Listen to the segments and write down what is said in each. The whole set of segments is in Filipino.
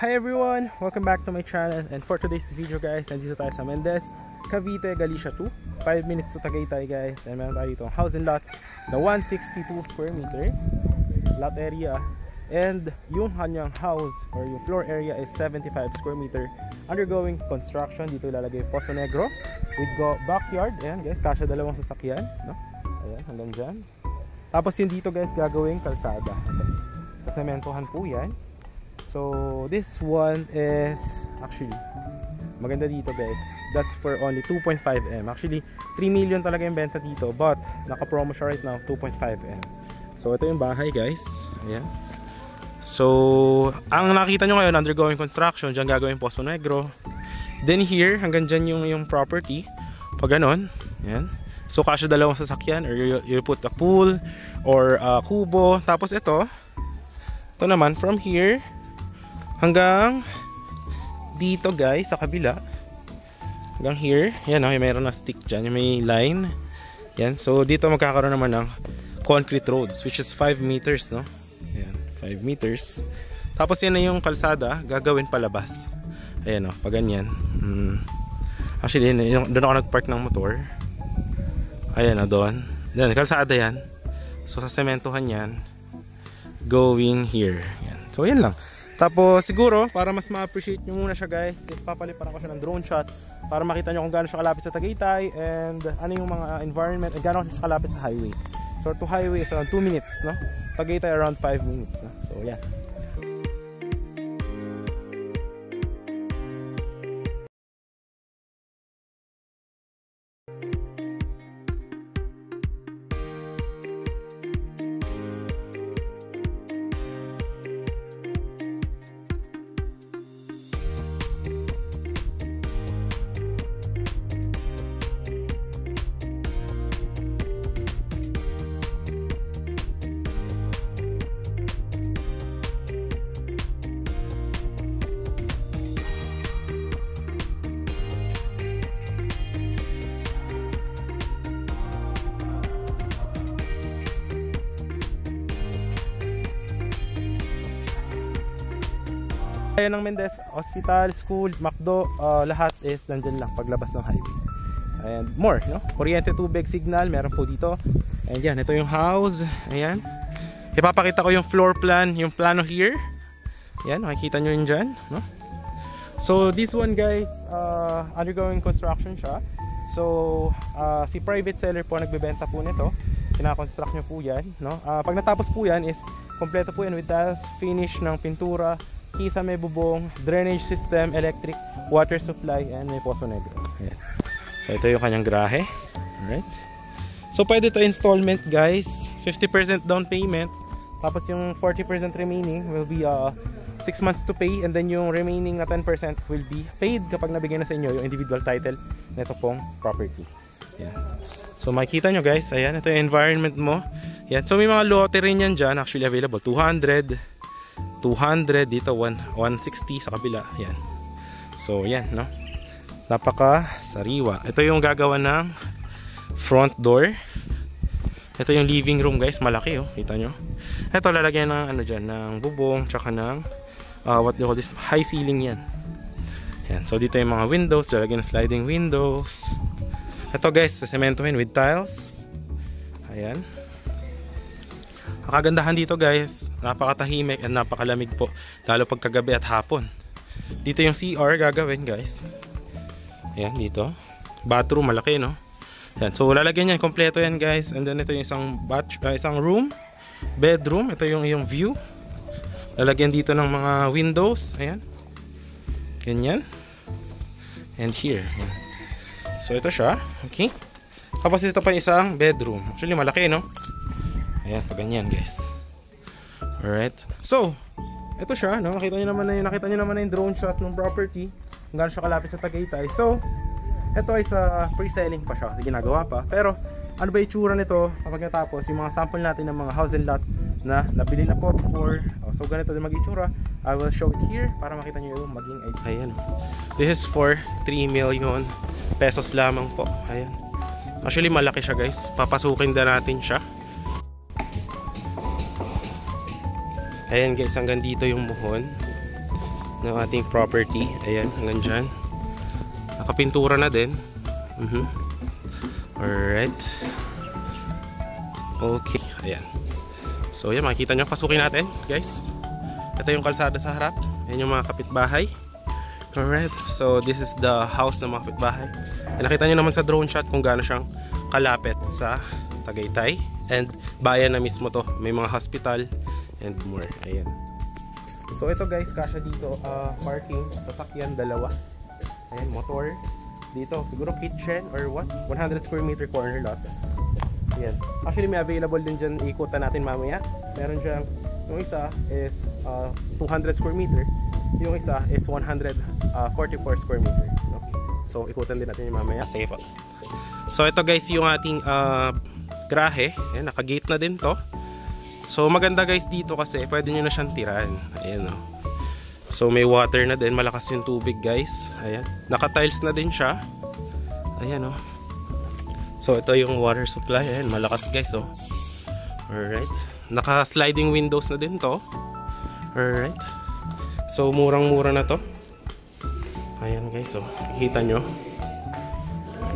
Hi everyone! Welcome back to my channel, and for today's video guys, nandito tayo sa Mendez, Cavite, Galicia 2. 5 minutes to Tagaytay guys, and meron tayo itong house and lot na 162 square meter lot area, and yung kanyang house or yung floor area is 75 square meter, undergoing construction. Dito ilalagay Poso Negro with backyard. Ayan guys, kasya dalawang sasakyan, no? Ayan, hanggang dyan. Tapos yung dito guys, gagawing kalsada. Sementohan po yan. So this one is actually maganda dito guys. That's for only 2.5M. Actually 3 million talaga yung benta dito, but naka-promo siya right now 2.5M. So ito yung bahay guys. Ayan. So ang nakita nyo ngayon, undergoing construction. Diyan gagawin Poso Negro. Then here hanggang dyan yung property. Pag ganon, ayan. So kasya dalawang sasakyan, or you put a pool or a kubo. Tapos ito naman from here hanggang dito guys sa kabila, hanggang here. Yan o, mayroon na stick dyan, may line. Yan, so dito magkakaroon naman ng concrete roads, which is 5 meters, no? Yan, 5 meters. Tapos yan na yung kalsada, gagawin palabas. Ayan o, pag ganyan. Actually, doon ako nagpark ng motor. Ayan o, doon. Yan, kalsada yan. So sa sementohan yan, going here. Yan. So yan lang. Tapos siguro para mas ma-appreciate nyo muna siya guys, is papaliparan ko siya ng drone shot para makita nyo kung gaano siya kalapit sa Tagaytay, and ano yung mga environment, and gaano siya kalapit sa highway. So to highway is around 2 minutes, no? Tagaytay around 5 minutes, no? So yeah. Ayan ng Mendez, hospital, school, McDo, lahat is nandyan lang paglabas ng highway. And more, no? Kuryente, tubig, signal, meron po dito. And yan, ito yung house. Ayan. Ipapakita ko yung floor plan, yung plano here. Ayan, makikita nyo yun dyan, no? So this one guys, undergoing construction siya. So si private seller po nagbebenta po nito. Kina-construct nyo po yan, no? Pag natapos po yan is kompleto po yan with tiles, finish ng pintura, kisa, may bubong, drainage system, electric, water supply, and may Poso Negro. Ayan. So ito yung kanyang garahe. Alright. So pwede ito installment guys, 50% down payment, tapos yung 40% remaining will be 6 months to pay, and then yung remaining na 10% will be paid kapag nabigay na sa inyo yung individual title nito pong property. Ayan. So makikita nyo guys, ayan, ito yung environment mo. Ayan. So may mga lote rin yan dyan, actually available, 200 dito, 160 sa kabila. Yan. So yan, no? Napaka sariwa. Ito yung gagawa ng front door. Ito yung living room guys, malaki oh, kita nyo. Ito lalagyan ng ano dyan, ng bubong, tsaka ng what do you call this, high ceiling yan. Yan. So dito yung mga windows, lalagyan ng sliding windows. Ito guys, sementohin with tiles. Ayan. Ang kagandahan dito guys, napakatahimik at napakalamig po, lalo pag kagabi at hapon. Dito yung CR gagawin guys. Ayan, dito bathroom, malaki no. Ayan, so lalagyan yan, kompleto yan guys. And then ito yung isang room, bedroom. Ito yung view. Lalagyan dito ng mga windows. Ayan, ganyan. And here, ayan. So ito siya, okay. Tapos ito pa yung isang bedroom. Actually malaki no. Ayan, pag ganyan guys. Alright. So, ito siya, no? Nakita nyo naman na yung drone shot ng property. Kung gaano siya kalapit sa Tagaytay. So, ito ay sa pre-selling pa siya. Ginagawa pa. Pero, ano ba yung itsura nito kapag natapos? Yung mga sample natin ng mga house and lot na nabili na po before. So, ganito din mag-itsura. I will show it here para makita nyo yung maging edge. Ayan. This is for 3 million pesos lamang po. Ayan. Actually, malaki siya guys. Papasukin din natin siya. Ayan guys, hanggang dito yung muhon. ng ating property. Ayan, hanggang dyan. Nakapintura na din. Alright. Okay, ayan. So yan, makikita nyo, pasukin natin guys. Ito yung kalsada sa harap. Ayan yung mga kapitbahay. Alright, so this is the house ng mga kapitbahay. Nakita nyo naman sa drone shot kung gaano siyang kalapit sa Tagaytay. And bayan na mismo to. May mga hospital and more. Ayan. So ito guys, kasya dito, parking, sasakyan, dalawa. Ayan, motor. Dito, siguro kitchen or what? 100 square meter corner lot. Ayan. Actually may available din dyan, ikutan natin mamaya. Meron dyan, yung isa is 200 square meter. Yung isa is 144 square meter. No? So ikutan din natin yung mamaya. Safe. So ito guys yung ating garahe. Ayan, naka-gate na din to. So maganda guys dito kasi pwede nyo na siyang tirahan. Ayan o. So may water na din. Malakas yung tubig guys. Ayan. Naka-tiles na din siya. Ayan o. So ito yung water supply. Ayan, malakas guys o. Alright. Naka-sliding windows na din to. Alright. So murang-mura na to. Ayan guys o. Kikita nyo.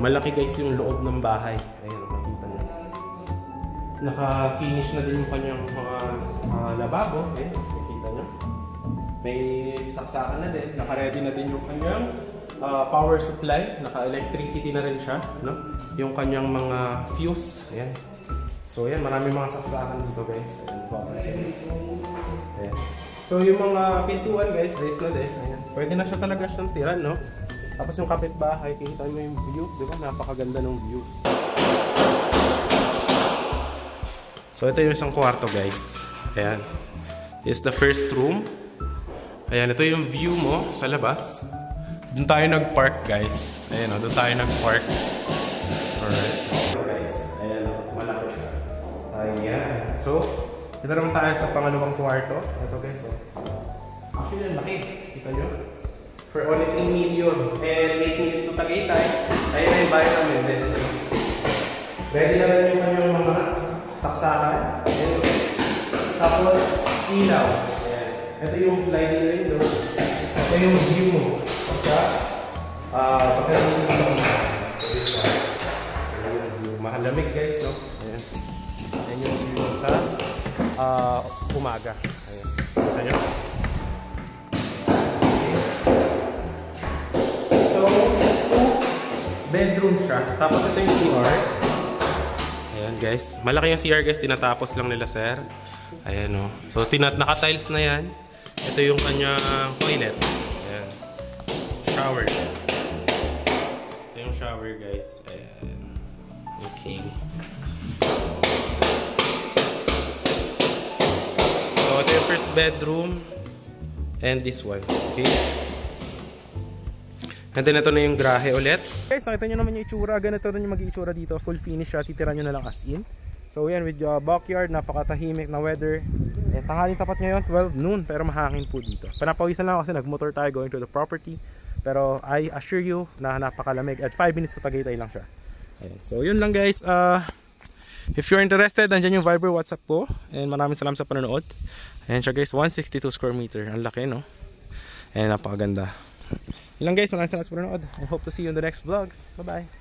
Malaki guys yung loob ng bahay. Ayan. Naka-finish na din yung kanyang mga lababo. Eh, nakikita nyo. May saksakan na din. Naka-ready na din yung kanyang power supply. Naka-electricity na rin siya. No? Yung kanyang mga fuse. Ayan. So, ayan. Maraming mga saksakan dito guys. Ayan. So, yung mga pintuan guys, raised na din. Ayan. Pwede na siya talaga siyang tiran, no? Tapos yung kapitbahay, kita mo yung view. Diba? Napakaganda ng view. So ito yung isang kwarto guys. Ayan. This is the first room. Ayan, ito yung view mo sa labas. Doon tayo nag-park guys. Ayan o, doon tayo nag-park. Alright. So guys, ayan o, malaki siya. Ayan. So, ito naman tayo sa pangalawang kwarto. Ito guys o. Actually, ang laki. Kita nyo? For only 3 million. And making this to Tagaytay. Ayan na yung bayan namin this. Ready na rin yung kanyang mga saksakan. Ayan. Tapos, ilaw. Ayan. Ito yung sliding window. Ito yung view mo. Pagkaroon mo ng mahalamig guys, no? Ayan. Ayan yung view sa umaga. Ayan. Kita nyo? So, 2 bedroom siya. Tapos ito yung CR. Ayan guys, malaki yung CR guys, tinatapos lang nila sir. Ayan o. So naka-tiles na yan. Ito yung kanyang toilet. Ayan. Shower. Ito yung shower guys. Ayan. Okay. So ito yung first bedroom. And this one. Okay. And then ito na yung grahe ulit. Guys, nakita nyo naman yung itsura. Ganito rin yung mag-iitsura dito. Full finish siya. Titira nyo na lang as in. So yan, with your backyard, napakatahimik na weather. Eh, tanghaling tapat ngayon, 12 noon. Pero mahangin po dito. Panapawisan lang kasi nag-motor tayo going to the property. Pero I assure you na napakalamig. At 5 minutes sa Tagaytay lang siya. Ayan. So yun lang guys. If you're interested, andyan yung Viber WhatsApp ko. And maraming salamat sa panonood. Ayan siya guys, 162 square meter. Ang laki no? Ayan, napakaganda. Yun lang guys, maraming salamat sa panonood. I hope to see you in the next vlogs. Bye bye.